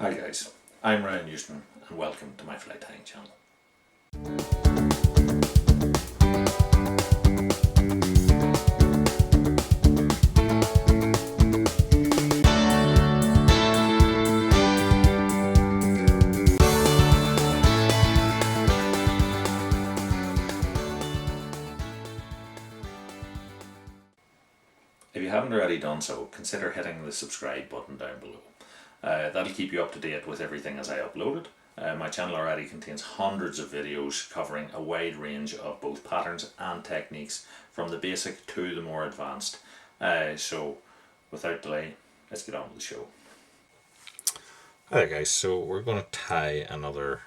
Hi guys, I'm Ryan Newsman and welcome to my fly tying channel. If you haven't already done so, consider hitting the subscribe button down below. That'll keep you up to date with everything as I upload it. My channel already contains hundreds of videos covering a wide range of both patterns and techniques, from the basic to the more advanced. So without delay, let's get on with the show. Hi guys, so we're going to tie another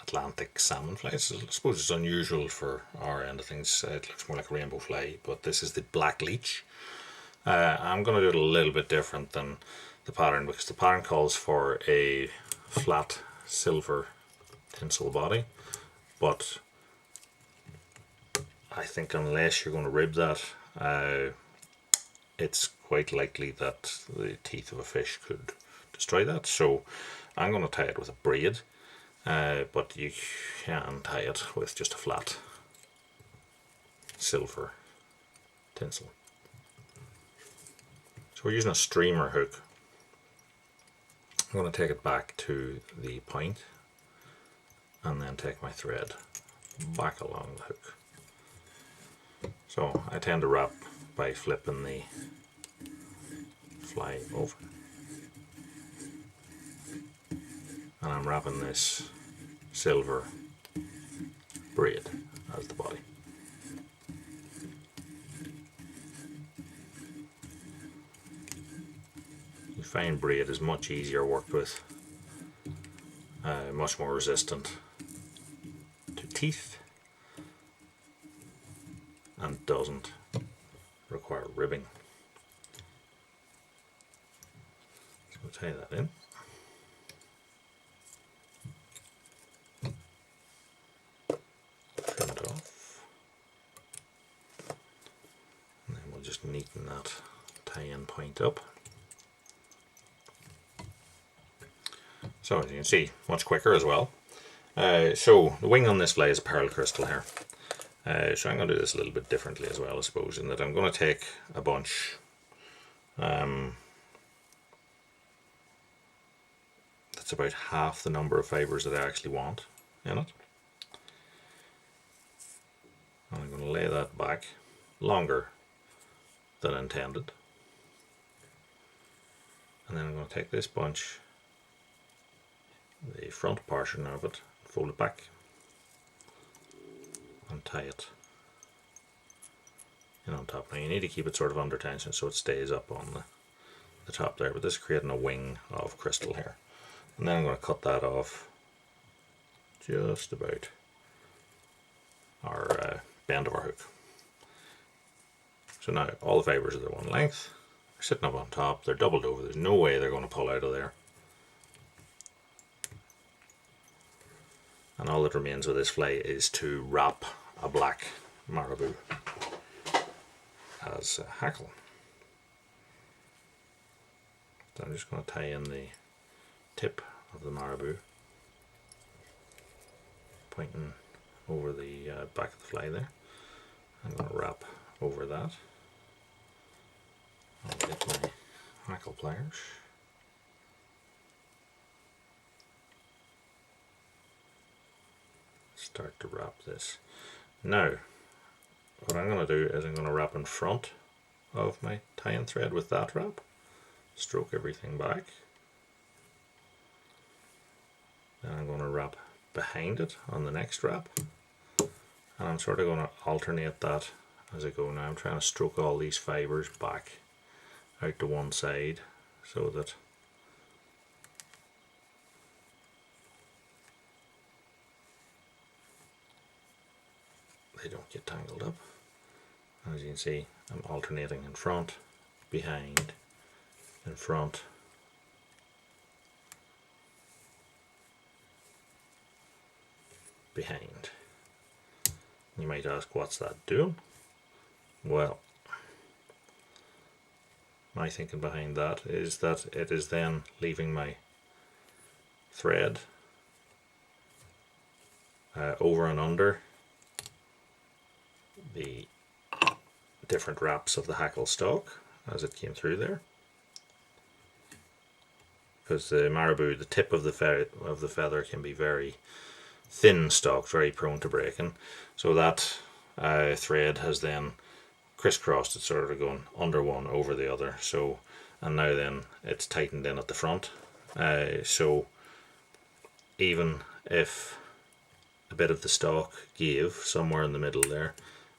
Atlantic salmon fly. So I suppose it's unusual for our end of things. It looks more like a rainbow fly, but this is the black leech. I'm going to do it a little bit different than the pattern, because the pattern calls for a flat silver tinsel body, but I think unless you're going to rib that, it's quite likely that the teeth of a fish could destroy that. So I'm going to tie it with a braid, but you can tie it with just a flat silver tinsel. So we're using a streamer hook. I'm going to take it back to the point and then take my thread back along the hook. So I tend to wrap by flipping the fly over, and I'm wrapping this silver braid as the body. Fine braid is much easier worked with, much more resistant to teeth, and doesn't require ribbing. So we'll tie that in. Trim it off. And then we'll just neaten that tie-in point up. So as you can see, much quicker as well. So the wing on this fly is pearl crystal hair. So I'm going to do this a little bit differently as well, I suppose, in that I'm going to take a bunch that's about half the number of fibres that I actually want in it. And I'm going to lay that back longer than intended. And then I'm going to take this bunch, the front portion of it, fold it back and tie it in on top. Now you need to keep it sort of under tension so it stays up on the top there, but this is creating a wing of crystal hair. And then I'm going to cut that off just about our bend of our hook. So now all the fibres are the one length, they're sitting up on top, they're doubled over, there's no way they're going to pull out of there. And all that remains with this fly is to wrap a black marabou as a hackle. So I'm just going to tie in the tip of the marabou, pointing over the back of the fly there. I'm going to wrap over that. I'll get my hackle pliers. Start to wrap this. Now what I'm going to do is I'm going to wrap in front of my tie-in thread with that wrap, stroke everything back, then I'm going to wrap behind it on the next wrap, and I'm sort of going to alternate that as I go. Now I'm trying to stroke all these fibres back out to one side so that they don't get tangled up. As you can see, I'm alternating in front, behind, in front, behind. You might ask, what's that doing? Well, my thinking behind that is that it is then leaving my thread over and under the different wraps of the hackle stalk as it came through there, because the marabou, the tip of the feather can be very thin stalked, very prone to breaking, so that thread has then crisscrossed it, sort of going under one over the other. So, and now then it's tightened in at the front, so even if a bit of the stalk gave somewhere in the middle there,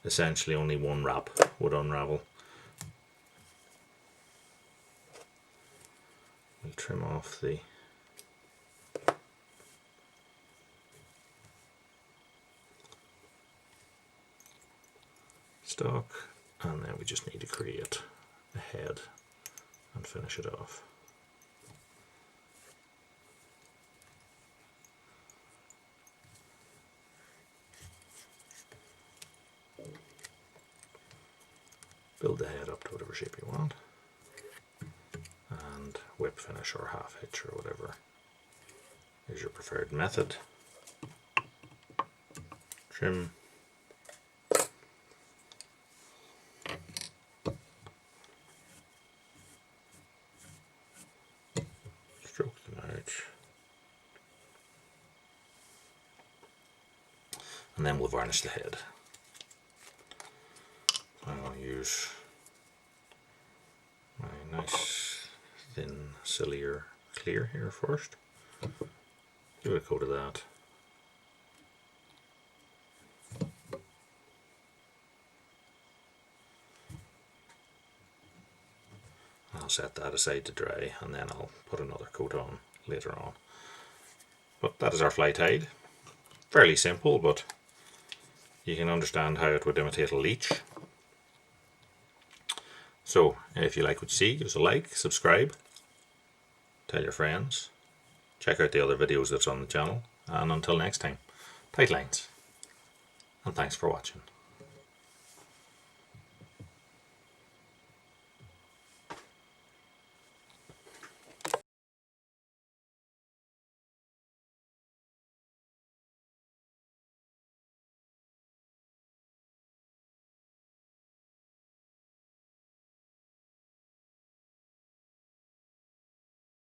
essentially only one wrap would unravel. We'll trim off the stalk, and then we just need to create a head and finish it off. Build the head up to whatever shape you want, and whip finish or half hitch or whatever is your preferred method. Trim. Stroke them out. And then we'll varnish the head. I'm going to use my nice thin Cilier clear here first. Give it a coat of that. I'll set that aside to dry, and then I'll put another coat on later on. But that is our fly tide. Fairly simple, but you can understand how it would imitate a leech. So, if you like what you see, give us a like, subscribe, tell your friends, check out the other videos that's on the channel, and until next time, tight lines, and thanks for watching.